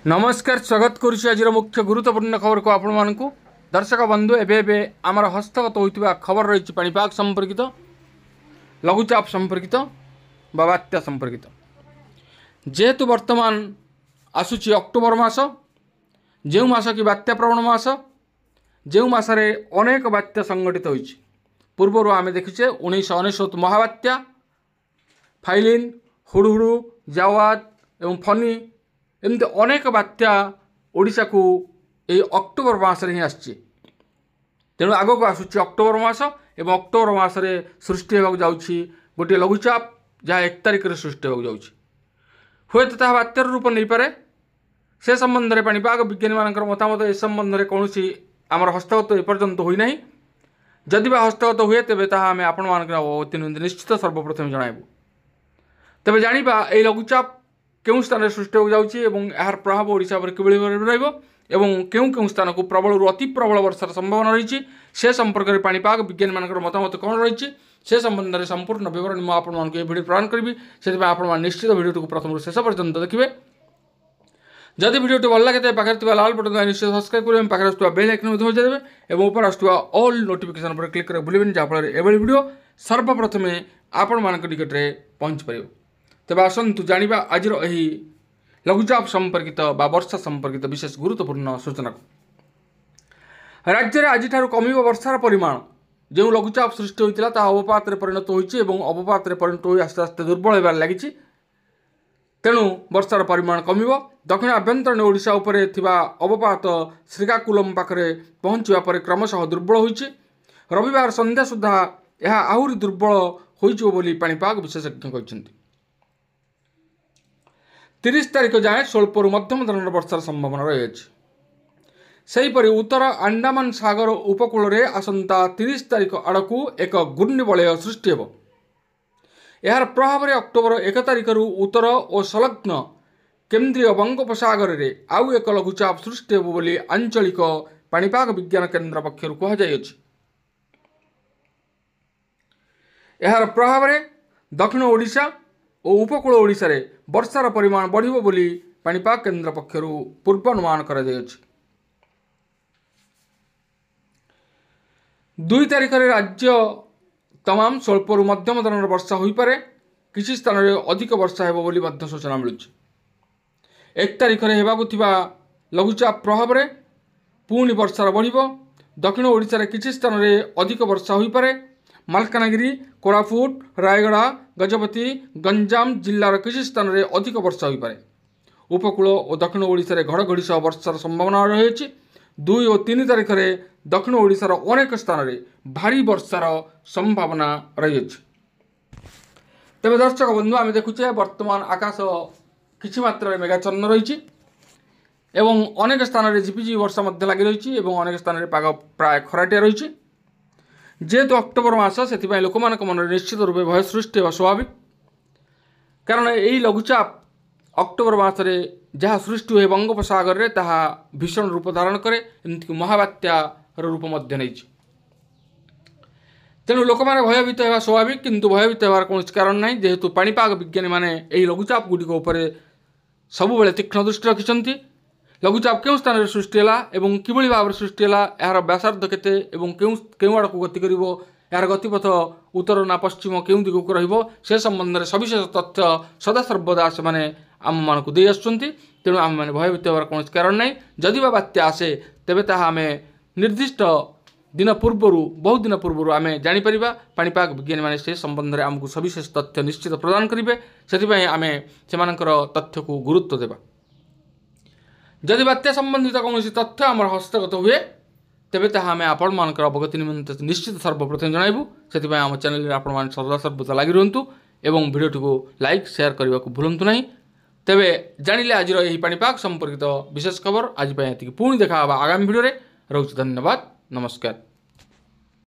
नमस्कार स्वागत करुच्ची आज मुख्य गुरुत्वपूर्ण खबर को आपण मानकु दर्शक बंधु एबे आमर हस्तगत होइतिबा खबर रही पाणीपाग संपर्कित लघुचाप संपर्कित बात्या संपर्कित जेहेतु वर्तमान आसुची अक्टोबर मास जो मास कि बात्या प्रवण मास जो मासरे अनेक बात्या संगठित होइछि। पूर्वर आमे देखिछे 1999 महाबात्या फाइलिन हुडुहुडु जावाद एवं फनी एमती अनेक बात्या ओडिशा को यही अक्टोबर मासरे ही आछि। तेणु आगक आसुची अक्टोबर मास एवं अक्टोबर मासरे सृष्टि होगा जाउछि गोटे लघुचाप जहाँ 1 तारिख रे सृष्टि होगा जाउछि। हुएत ताहा बात्यार रूप नहीं पारे से संबंध में पाणीपाग विज्ञानी मानकर मतामत ए संबंध में कौन आमर हस्तगत एपर्यंत होई नाही। जदि बा हस्तगत हुए तेबे ताहा आमे आपण मानकर अवतीर्ण निश्चित सर्वप्रथम जणाइबु। तेबे जानिबा ए लघुचाप केउं स्थान सृष्टि हो जाउछि एवं यार प्रभाव ओडिशा पर किबळी रहइबो एवं केउं केउं स्थान को प्रबल अति प्रबल वर्षार संभावना रही से संपर्क में पाणीपाग विज्ञानी मानकर मतामत कौन रही से संबंध में संपूर्ण विवरण मुझे आपको भिडियो प्रदान करी से आप निश्चित भिडियो को प्रथम शेष पर्यंत देखिए। जदि भिडियो भल लगे पाखे लाल बटन निश्चित सब्सक्राइब करेंगे पाखे बेल आइकन बजाइदेवे और ऊपर आसुवा ऑल नोटिफिकेशन पर क्लिक कर भूलें जहाँफल एभली भिडियो सर्वप्रथमे आपण मान निकट में पहुँच पार। तेज आसतु जाना आज लघुचाप संपर्कित वर्षा संपर्कित विशेष गुरुत्वपूर्ण सूचना को राज्य में आज कम वर्षार परिमाण जो लघुचाप सृष्टि होता अवपात परिणत होती अवपात परिणत हो आस्ते आस्ते दुर्बल होबार लगी। तेणु वर्षार परिमाण कम दक्षिण आभ्यंतरीण ओडिशा उपरे थिबा अवपात श्रीकाकुलम पाखरे पहुँचवा पर क्रमशः दुर्बल होइछि। रविवार संध्या सुधा यह आहुरी दुर्बल होइछि बोली पाणीपाग विशेषज्ञ कहते। 30 तारिख जाए स्वल्परू मध्यम धरण वर्षार संभावना रही। सेहीपरि उत्तर अंडमान सागर उपकूल में आसंता 30 तारिख आड़कू एक घूर्णिबलय सृष्टि हो। यार प्रभाव में अक्टोबर 1 तारिख उत्तर और संलग्न केन्द्रीय बंगोपसागर में आउ एक लघुचाप सृष्टि हो बोली आंचलिक पाणीपाग विज्ञान केन्द्र पक्षर कहुଯାଇଛି। यार प्रभाव में दक्षिण ओडिशा और उपकूल ओडिशा रे वर्षार परिमाण बढ़िबो बोली पाणीपाग केन्द्र पक्षर पूर्वानुमान करा जायछि। 2 तारिख रे राज्य तमाम स्वल्परू मध्यम धरण वर्षा हो पारे किसी स्थान में अधिक वर्षा हो बोली मध्य सूचना मिलुछि। 1 तारिख रे हेबाकु थिबा लघुचाप प्रभाव में पुणी वर्षार बढ़िबो। दक्षिण ओडिशा रे किसी स्थान में अधिक वर्षा हो पारे। मालकानगिरी कोरापुट रायगड़ा गजपति गंजाम जिलार किसी स्थान में अधिक वर्षा हो पारे। उपकूल और दक्षिण ओडिशा रे घड़घड़ी सह वर्षार संभावना रही। 2 और 3 तारिख में दक्षिण ओडिशार अनेक स्थान में भारी वर्षार संभावना रही। तेज दर्शक बंधु आम देखुचे वर्तमान आकाश किछि मात्रा मेघाच्छन्न रही एवं अनेक स्थान में झिपिझिपि वर्षा लगी रही और अनेक स्थान में पाग प्राय खराटिया रही। जेहेतु अक्टोबर मास से लोक मन निश्चित रूप भय सृष्टि होगा स्वाभाविक कारण यही लघुचाप अक्टोबर मासरे जहाँ सृष्टि हुए बंगोपसागर में ताहा भीषण रूप धारण करे एमती महाबात्यार रूप नहीं। तेणु लोक मैंने भयभीत होगा स्वाभाविक किंतु भयभीत होवार कौन कारण ना जेहेतु पाणीपाग विज्ञानी मैंने यही लघुचाप गुड़िक सबुबले तीक्ष्ण दृष्टि रखिंट। लघुचाप क्यों स्थान में सृष्टि है और किभली भाव सृष्टि है यार व्यासार्ध केते एवं क्यों आड़क गति कर यार गतिपथ उत्तर ना पश्चिम क्यों दिग को रे संबंध में सविशेष तथ्य सदा सर्वदा से मैंने आम मान को दे आसुँच। तेणु आम मैंने भयभीत होवार कौन कारण ना जदि बा बात्या आसे तेबे ताहा आमे निर्दिष्ट दिन पूर्वर बहुत दिन पूर्वर आम जापर पाणीपाग विज्ञानी मैंने से संबंध में आमको सविशेष तथ्य निश्चित प्रदान करेंगे से आम से तथ्य को गुरुत्व देवा। जदि बात्या संबंधित कौन तथ्य आम हस्तगत हुए तेबे ताहा आम आपण मानकर अवगति निमंते निश्चित सर्वप्रथम जणाइबु। से आम चैनल आपण सदा सर्वदा लगी रुहतु एवं भिडियोटी को लाइक शेयर करने को भूलु ना। तेबे जानिले आज यही पाणीपाग संपर्कित विशेष खबर आज पुणी देखा आगामी भिडियो रे। रोच धन्यवाद नमस्कार।